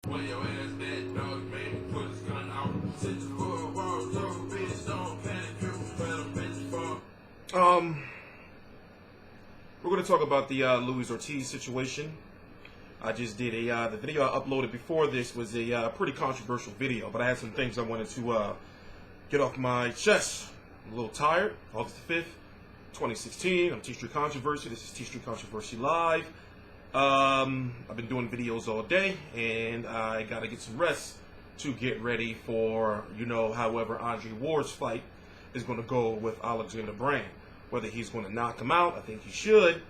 When your ass dead, dog, man, put his gun out. Sit the full wall, so bitch, don't panic, you better bitch fall. We're going to talk about the Luis Ortiz situation. I just did the video I uploaded before this was a pretty controversial video, but I had some things I wanted to get off my chest. I'm a little tired. August 5th, 2016. I'm T Street Controversy. This is T Street Controversy Live. I've been doing videos all day, and I got to get some rest to get ready for, however Andre Ward's fight is going to go with Alexander Brand. Whether he's going to knock him out, I think he should,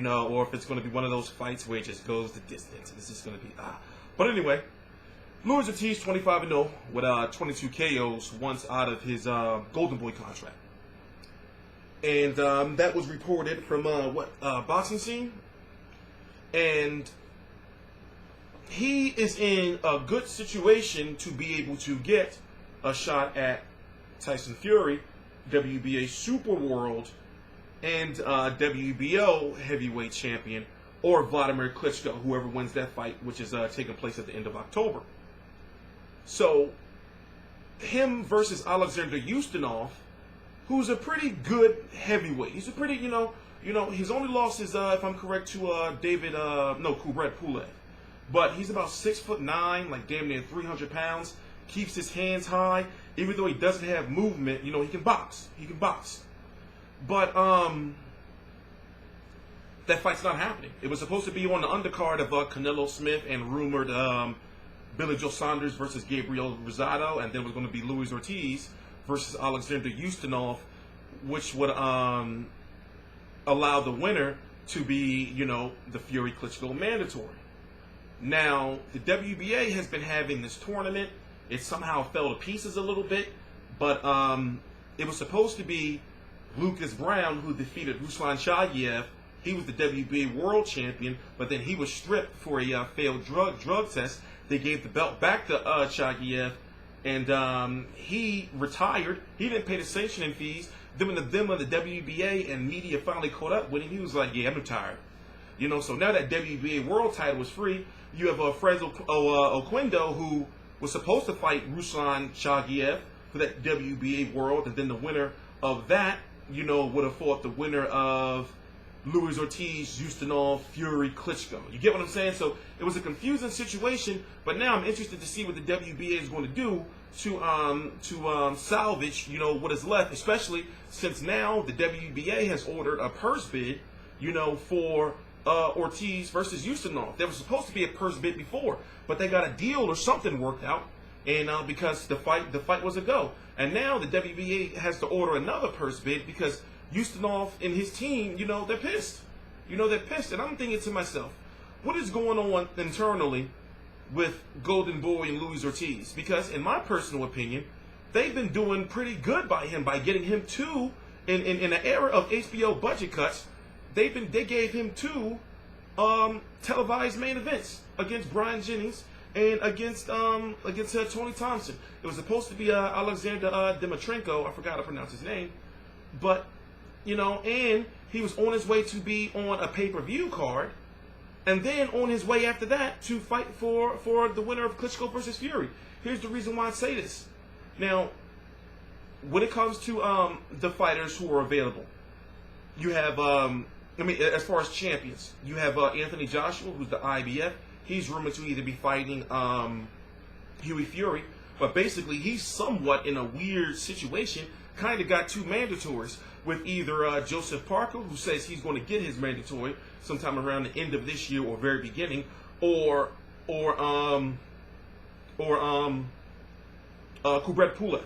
or if it's going to be one of those fights where it just goes the distance. This is going to be, But anyway, Luis Ortiz, 25-0 with 22 KOs once out of his Golden Boy contract. And that was reported from, Boxing Scene. And he is in a good situation to be able to get a shot at Tyson Fury, WBA Super World, and WBO heavyweight champion, or Vladimir Klitschko, whoever wins that fight, which is taking place at the end of October. So, him versus Alexander Ustinov, who's a pretty good heavyweight. He's a pretty, his only loss is, if I'm correct, to Kubrat Pulev. But he's about 6'9", like damn near 300 pounds. Keeps his hands high. Even though he doesn't have movement, he can box. He can box. But that fight's not happening. It was supposed to be on the undercard of Canelo Smith and rumored Billy Joe Saunders versus Gabriel Rosado, and then it was going to be Luis Ortiz versus Alexander Ustinov, which would allow the winner to be, the Fury Klitschko mandatory. Now, the WBA has been having this tournament. It somehow fell to pieces a little bit, but it was supposed to be Lucas Brown, who defeated Ruslan Chagayev. He was the WBA world champion, but then he was stripped for a failed drug test. They gave the belt back to Chagayev, and he retired. He didn't pay the sanctioning fees. Then when the WBA and media finally caught up with him, he was like, "Yeah, I'm retired." So now that WBA world title was free, you have Fred Oquendo, who was supposed to fight Ruslan Chagayev for that WBA world, and then the winner of that, would have fought the winner of Luis Ortiz, Ustinov, Fury, Klitschko. You get what I'm saying? So it was a confusing situation, but now I'm interested to see what the WBA is going to do to salvage, what is left, especially since now the WBA has ordered a purse bid, for Ortiz versus Ustinov. There was supposed to be a purse bid before, but they got a deal or something worked out, and because the fight was a go. And now the WBA has to order another purse bid because Ustinov and his team, they're pissed. They're pissed. And I'm thinking to myself, what is going on internally with Golden Boy and Luis Ortiz? Because in my personal opinion, they've been doing pretty good by him, by getting him two, in an era of HBO budget cuts, they gave him two televised main events against Brian Jennings and against Tony Thompson. It was supposed to be Alexander Dimitrenko. I forgot to pronounce his name, but and he was on his way to be on a pay-per-view card, and then on his way after that to fight for the winner of Klitschko versus Fury. Here's the reason why I say this. Now, when it comes to the fighters who are available, you have as far as champions, you have Anthony Joshua, who's the IBF. He's rumored to either be fighting Hughie Fury, but basically he's somewhat in a weird situation. Kind of got two mandatories with either Joseph Parker, who says he's going to get his mandatory sometime around the end of this year or very beginning, or Kubrat Pulev.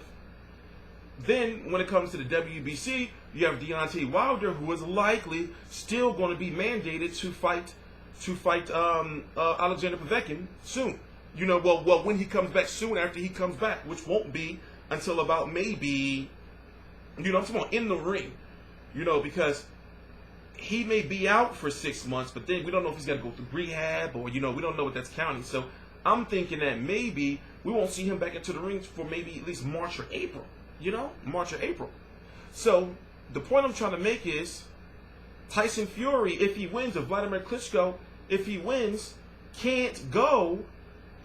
Then, when it comes to the WBC, you have Deontay Wilder, who is likely still going to be mandated to fight Alexander Povetkin soon. When he comes back, soon after he comes back, which won't be until about maybe, I'm talking about in the ring, because he may be out for 6 months, but then we don't know if he's got to go through rehab or, we don't know what that's counting. So I'm thinking that maybe we won't see him back into the ring for maybe at least March or April. March or April. So the point I'm trying to make is Tyson Fury, if he wins, or Vladimir Klitschko, if he wins, can't go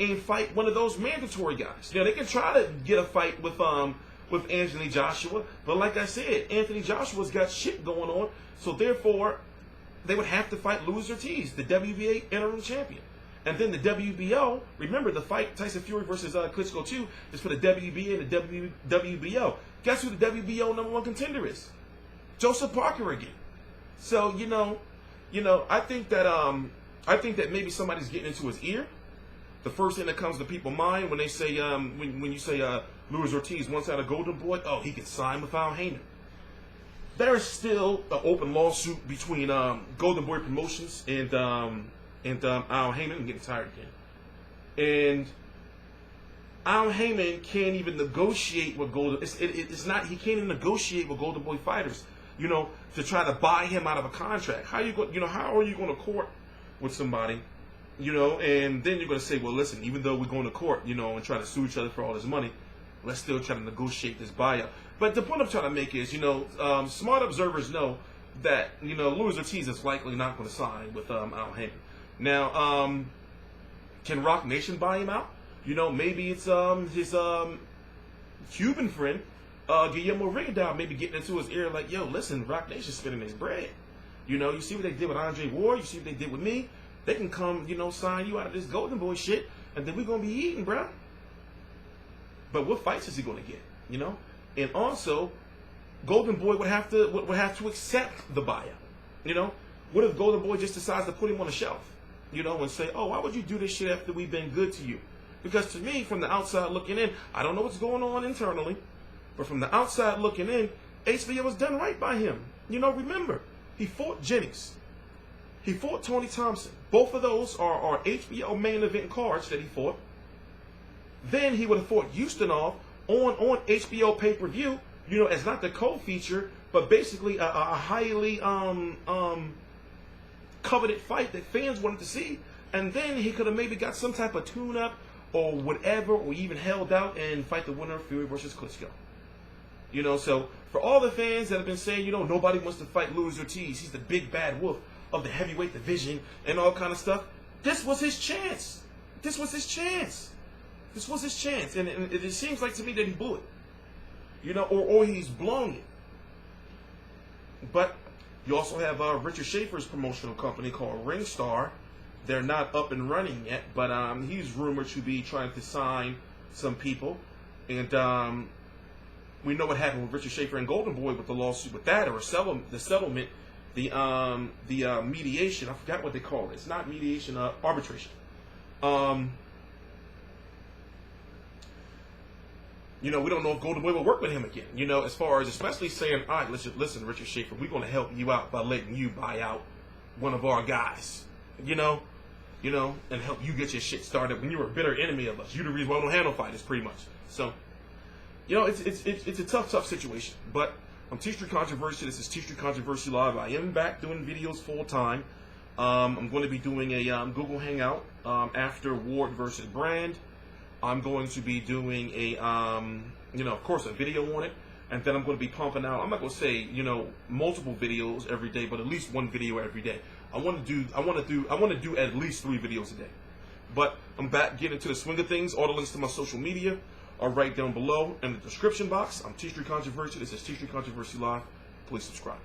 and fight one of those mandatory guys. They can try to get a fight with Anthony Joshua, but like I said, Anthony Joshua's got shit going on, so therefore they would have to fight Luis Ortiz, the WBA interim champion. And then the WBO, remember the fight Tyson Fury versus Klitschko 2 is for the WBA and the WBO. Guess who the WBO #1 contender is? Joseph Parker again. So I think that maybe somebody's getting into his ear. The first thing that comes to people's mind when they say when you say Luis Ortiz wants out of Golden Boy, oh, he can sign with Al Heyman. There is still an open lawsuit between Golden Boy Promotions and Al Heyman. I'm getting tired again. And Al Heyman can't even negotiate with Golden. It's not. He can't even negotiate with Golden Boy fighters. To try to buy him out of a contract. How are you going to court with somebody? And then you're going to say, well, listen, even though we're going to court, and try to sue each other for all this money, let's still try to negotiate this buyout. But the point I'm trying to make is, smart observers know that, Luis Ortiz is likely not going to sign with Al Heyman. Now, can Rock Nation buy him out? Maybe it's his Cuban friend, Guillermo Rigondeaux, maybe getting into his ear like, yo, listen, Rock Nation's spending his bread. You see what they did with Andre Ward, you see what they did with me. They can come, sign you out of this Golden Boy shit, and then we're going to be eating, bro. But what fights is he going to get, And also, Golden Boy would have to accept the buyout, What if Golden Boy just decides to put him on the shelf, and say, oh, why would you do this shit after we've been good to you? Because to me, from the outside looking in, I don't know what's going on internally, but from the outside looking in, HBO was done right by him. Remember, he fought Jennings. He fought Tony Thompson. Both of those are HBO main event cards that he fought. Then he would have fought Ustinov on HBO pay-per-view, as not the co-feature, but basically a highly coveted fight that fans wanted to see. And then he could have maybe got some type of tune-up or whatever, or even held out and fight the winner of Fury versus Klitschko. So for all the fans that have been saying, nobody wants to fight Luis Ortiz, he's the big bad wolf of the heavyweight division and all kind of stuff, this was his chance. This was his chance. And it seems like to me that he blew it. Or he's blown it. But you also have Richard Schaefer's promotional company called Ringstar. They're not up and running yet, but he's rumored to be trying to sign some people. And we know what happened with Richard Schaefer and Golden Boy with the lawsuit with that, or the settlement, the mediation. I forgot what they call it. It's not mediation, arbitration. We don't know if Golden Boy will work with him again. As far as especially saying, all right, listen, Richard Schaefer, we're going to help you out by letting you buy out one of our guys. And help you get your shit started when you were a bitter enemy of us. You're the reason why we don't have no fighters, pretty much. So, it's a tough situation. But I'm T Street Controversy. This is T Street Controversy Live. I am back doing videos full time. I'm going to be doing a Google Hangout after Ward versus Brand. I'm going to be doing a, of course, a video on it. And then I'm going to be pumping out, I'm not going to say, multiple videos every day, but at least one video every day. I want to do at least 3 videos a day. But I'm back getting into the swing of things. All the links to my social media are right down below in the description box. I'm T Street Controversy. This is T Street Controversy Live. Please subscribe.